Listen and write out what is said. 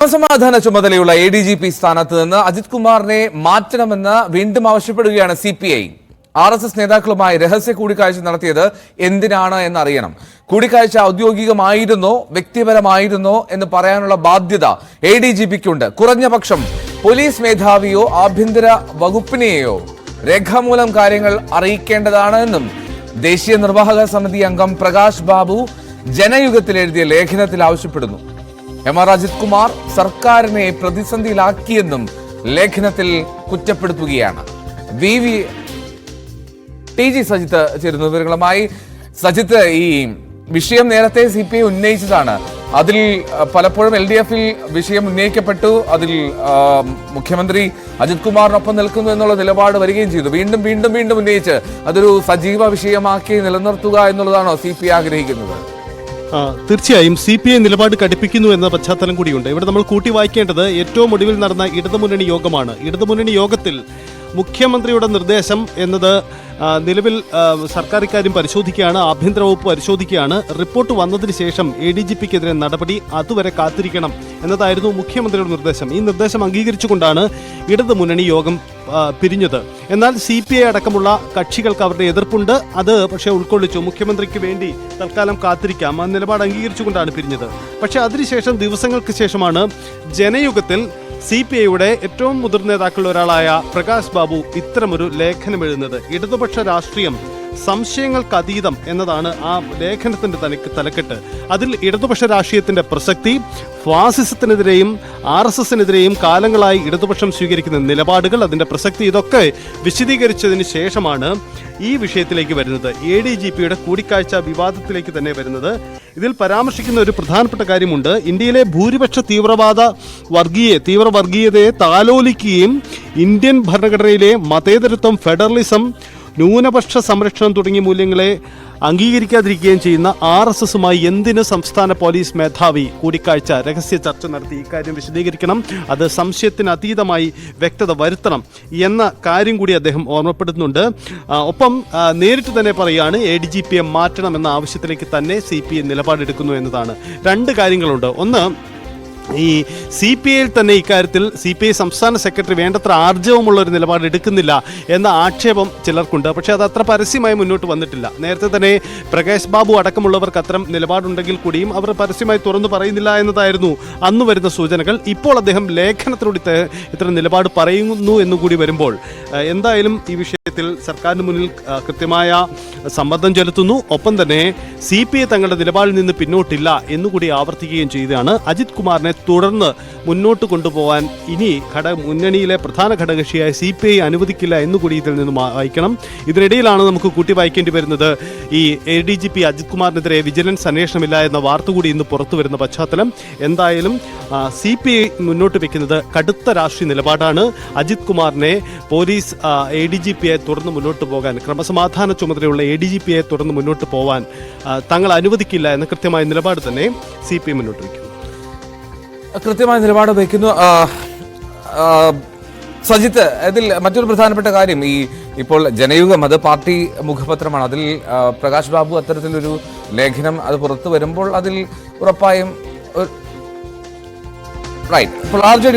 ക്രമസമാധാന ചുമതലയുള്ള ADGP സ്ഥാനത്ത് നിന്ന് അജിത് കുമാറിനെ മാറ്റണമെന്ന് വീണ്ടും ആവശ്യപ്പെടുകയാണ് CPI. RSS നേതാക്കളുമായി രഹസ്യ കൂടിക്കാഴ്ച നടത്തിയത് എന്തിനാണ് എന്നറിയണം. കൂടിക്കാഴ്ച ഔദ്യോഗികമായിരുന്നോ വ്യക്തിപരമായിരുന്നോ എന്ന് പറയാനുള്ള ബാധ്യത ADGPക്കുണ്ട്. കുറഞ്ഞ പക്ഷം പോലീസ് മേധാവിയോ ആഭ്യന്തര വകുപ്പിനെയോ രേഖാമൂലം കാര്യങ്ങൾ അറിയിക്കേണ്ടതാണ് എന്നും ദേശീയ നിർവാഹക സമിതി അംഗം പ്രകാശ് ബാബു ജനയുഗത്തിൽ എഴുതിയ ലേഖനത്തിൽ ആവശ്യപ്പെടുന്നു. MR അജിത് കുമാർ സർക്കാരിനെ പ്രതിസന്ധിയിലാക്കിയെന്നും ലേഖനത്തിൽ കുറ്റപ്പെടുത്തുകയാണ്. TG സജിത്ത് ചേരുന്ന വിവരങ്ങളുമായി. സജിത്ത്, ഈ വിഷയം നേരത്തെ CPI ഉന്നയിച്ചതാണ്. അതിൽ പലപ്പോഴും LDF-ൽ വിഷയം ഉന്നയിക്കപ്പെട്ടു. അതിൽ മുഖ്യമന്ത്രി അജിത് കുമാറിനൊപ്പം നിൽക്കുന്നു എന്നുള്ള നിലപാട് വരികയും ചെയ്തു. വീണ്ടും വീണ്ടും വീണ്ടും ഉന്നയിച്ച് അതൊരു സജീവ വിഷയമാക്കി നിലനിർത്തുക എന്നുള്ളതാണോ CPI ആഗ്രഹിക്കുന്നത്? തീർച്ചയായും CPI നിലപാട് കടുപ്പിക്കുന്നു എന്ന പശ്ചാത്തലം കൂടിയുണ്ട്. ഇവിടെ നമ്മൾ കൂട്ടി വായിക്കേണ്ടത് ഏറ്റവും ഒടുവിൽ നടന്ന ഇടതുമുന്നണി യോഗമാണ്. ഇടതുമുന്നണി യോഗത്തിൽ മുഖ്യമന്ത്രിയുടെ നിർദ്ദേശം എന്നത് നിലവിൽ സർക്കാർ ഇക്കാര്യം പരിശോധിക്കുകയാണ്, ആഭ്യന്തര വകുപ്പ് പരിശോധിക്കുകയാണ്. റിപ്പോർട്ട് വന്നതിന് ശേഷം ADGPക്കെതിരെ നടപടി അതുവരെ കാത്തിരിക്കണം എന്നതായിരുന്നു മുഖ്യമന്ത്രിയുടെ നിർദ്ദേശം. ഈ നിർദ്ദേശം അംഗീകരിച്ചുകൊണ്ടാണ് ഇടതുമുന്നണി യോഗം പിരിഞ്ഞത്. എന്നാൽ CPI അടക്കമുള്ള കക്ഷികൾക്ക് അവരുടെ എതിർപ്പുണ്ട്. അത് പക്ഷേ ഉൾക്കൊള്ളിച്ചു. മുഖ്യമന്ത്രിക്ക് വേണ്ടി തൽക്കാലം കാത്തിരിക്കാം, ആ നിലപാട് അംഗീകരിച്ചുകൊണ്ടാണ് പിരിഞ്ഞത്. പക്ഷേ അതിനുശേഷം ദിവസങ്ങൾക്ക് ശേഷമാണ് ജനയുഗത്തിൽ CPIയുടെ ഏറ്റവും മുതിർന്ന നേതാക്കളിൽ ഒരാളായ പ്രകാശ് ബാബു ഇത്തരമൊരു ലേഖനം എഴുതുന്നത്. ഇടതുപക്ഷ രാഷ്ട്രീയം സംശയങ്ങൾക്കതീതം എന്നതാണ് ആ ലേഖനത്തിന്റെ തലക്കെട്ട്. അതിൽ ഇടതുപക്ഷ രാഷ്ട്രീയത്തിന്റെ പ്രസക്തി, ഫാസിസത്തിനെതിരെയും RSSനെതിരെയും കാലങ്ങളായി ഇടതുപക്ഷം സ്വീകരിക്കുന്ന നിലപാടുകൾ, അതിന്റെ പ്രസക്തി, ഇതൊക്കെ വിശദീകരിച്ചതിന് ശേഷമാണ് ഈ വിഷയത്തിലേക്ക് വരുന്നത്. ADGPയുടെ കൂടിക്കാഴ്ച വിവാദത്തിലേക്ക് തന്നെ വരുന്നത്. ഇതിൽ പരാമർശിക്കുന്ന ഒരു പ്രധാനപ്പെട്ട കാര്യമുണ്ട്. ഇന്ത്യയിലെ ഭൂരിപക്ഷ തീവ്രവർഗീയതയെ താലോലിക്കുകയും ഇന്ത്യൻ ഭരണഘടനയിലെ മതേതരത്വം, ഫെഡറലിസം, ന്യൂനപക്ഷ സംരക്ഷണം തുടങ്ങിയ മൂല്യങ്ങളെ അംഗീകരിക്കാതിരിക്കുകയും ചെയ്യുന്ന RSSുമായി എന്തിന് സംസ്ഥാന പോലീസ് മേധാവി കൂടിക്കാഴ്ച, രഹസ്യ ചർച്ച നടത്തി? ഇക്കാര്യം വിശദീകരിക്കണം, അത് സംശയത്തിന് അതീതമായി വ്യക്തത വരുത്തണം എന്ന കാര്യം കൂടി അദ്ദേഹം ഓർമ്മപ്പെടുത്തുന്നുണ്ട്. ഒപ്പം നേരിട്ട് തന്നെ പറയുകയാണ് ADGPയെ മാറ്റണം എന്ന ആവശ്യത്തിലേക്ക് തന്നെ CPI നിലപാടെടുക്കുന്നു എന്നതാണ്. രണ്ട് കാര്യങ്ങളുണ്ട്. ഒന്ന്, ഈ CPIയിൽ തന്നെ ഇക്കാര്യത്തിൽ CPI സംസ്ഥാന സെക്രട്ടറി വേണ്ടത്ര ആർജവമുള്ള ഒരു നിലപാട് എടുക്കുന്നില്ല എന്ന ആക്ഷേപം ചിലർക്കുണ്ട്. പക്ഷേ അത് അത്ര പരസ്യമായി മുന്നോട്ട് വന്നിട്ടില്ല. നേരത്തെ തന്നെ പ്രകാശ് ബാബു അടക്കമുള്ളവർക്ക് അത്തരം നിലപാടുണ്ടെങ്കിൽ കൂടിയും അവർ പരസ്യമായി തുറന്നു പറയുന്നില്ല എന്നതായിരുന്നു അന്ന് വരുന്ന സൂചനകൾ. ഇപ്പോൾ അദ്ദേഹം ലേഖനത്തിലൂടെ ഇത്തരം നിലപാട് പറയുന്നു എന്നുകൂടി വരുമ്പോൾ എന്തായാലും ഈ വിഷയത്തിൽ സർക്കാരിന് മുന്നിൽ കൃത്യമായ സമ്മർദ്ദം ചെലുത്തുന്നു. ഒപ്പം തന്നെ CPI തങ്ങളുടെ നിലപാടിൽ നിന്ന് പിന്നോട്ടില്ല എന്നുകൂടി ആവർത്തിക്കുകയും ചെയ്തതാണ്. അജിത് കുമാറിനെ തുടർന്ന് മുന്നോട്ട് കൊണ്ടുപോകാൻ ഇനി മുന്നണിയിലെ പ്രധാന ഘടകകക്ഷിയായ CPI അനുവദിക്കില്ല എന്നുകൂടി ഇതിൽ നിന്ന് വായിക്കണം. ഇതിനിടയിലാണ് നമുക്ക് കൂട്ടി വായിക്കേണ്ടി വരുന്നത് ഈ ADGP അജിത് കുമാറിനെതിരെ വിജിലൻസ് അന്വേഷണമില്ല എന്ന വാർത്ത കൂടി ഇന്ന് പുറത്തു വരുന്ന പശ്ചാത്തലം. എന്തായാലും CPI മുന്നോട്ട് വെക്കുന്നത് കടുത്ത രാഷ്ട്രീയ നിലപാടാണ്. അജിത് കുമാറിനെ പോലീസ് ADGPയെ തുടർന്ന് മുന്നോട്ട് പോകാൻ, ക്രമസമാധാന ചുമതലയുള്ള ADGPയെ തുടർന്ന് മുന്നോട്ട് പോകാൻ തങ്ങൾ അനുവദിക്കില്ല എന്ന കൃത്യമായ നിലപാട് തന്നെ CPI മുന്നോട്ട് വയ്ക്കുന്നു. കൃത്യമായ നിലപാട് വയ്ക്കുന്നു. സജിത്ത്, ഇതിൽ മറ്റൊരു പ്രധാനപ്പെട്ട കാര്യം, ഇപ്പോൾ ജനയുഗം അത് പാർട്ടി മുഖപത്രമാണ്. അതിൽ പ്രകാശ് ബാബു അത്തരത്തിലൊരു ലേഖനം അത് പുറത്തു വരുമ്പോൾ അതിൽ ഉറപ്പായും ഇപ്പോൾ RJD